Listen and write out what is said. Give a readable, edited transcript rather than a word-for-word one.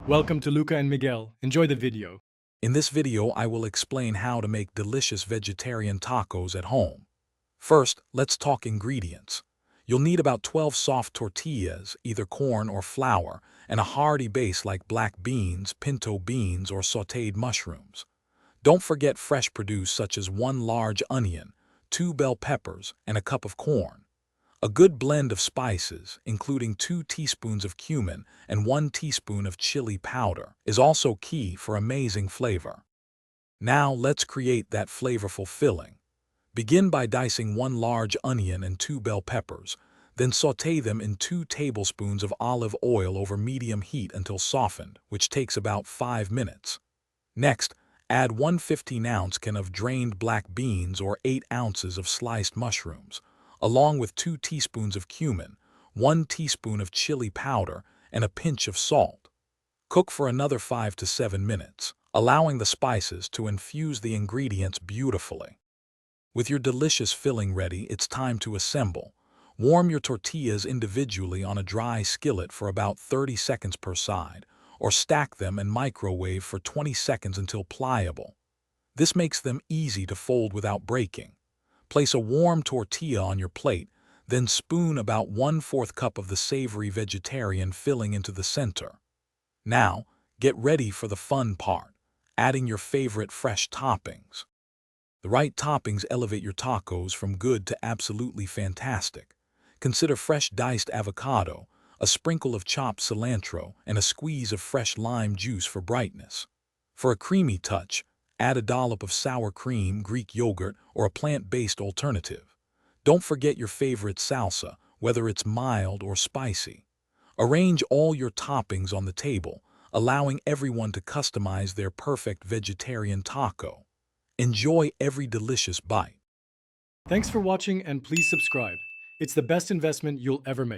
Welcome to Luca and Miguel. Enjoy the video. In this video, I will explain how to make delicious vegetarian tacos at home. First, let's talk ingredients. You'll need about 12 soft tortillas, either corn or flour, and a hearty base like black beans, pinto beans, or sautéed mushrooms. Don't forget fresh produce such as 1 large onion, 2 bell peppers, and a cup of corn. A good blend of spices, including 2 teaspoons of cumin and 1 teaspoon of chili powder, is also key for amazing flavor. Now let's create that flavorful filling. Begin by dicing 1 large onion and 2 bell peppers, then sauté them in 2 tablespoons of olive oil over medium heat until softened, which takes about 5 minutes. Next, add 1 15-ounce can of drained black beans or 8 ounces of sliced mushrooms, along with 2 teaspoons of cumin, 1 teaspoon of chili powder, and a pinch of salt. Cook for another 5 to 7 minutes, allowing the spices to infuse the ingredients beautifully. With your delicious filling ready, it's time to assemble. Warm your tortillas individually on a dry skillet for about 30 seconds per side, or stack them and microwave for 20 seconds until pliable. This makes them easy to fold without breaking. Place a warm tortilla on your plate, then spoon about 1/4 cup of the savory vegetarian filling into the center. Now, get ready for the fun part, adding your favorite fresh toppings. The right toppings elevate your tacos from good to absolutely fantastic. Consider fresh diced avocado, a sprinkle of chopped cilantro, and a squeeze of fresh lime juice for brightness. For a creamy touch, add a dollop of sour cream, Greek yogurt, or a plant-based alternative. Don't forget your favorite salsa, whether it's mild or spicy. Arrange all your toppings on the table, allowing everyone to customize their perfect vegetarian taco. Enjoy every delicious bite. Thanks for watching and please subscribe. It's the best investment you'll ever make.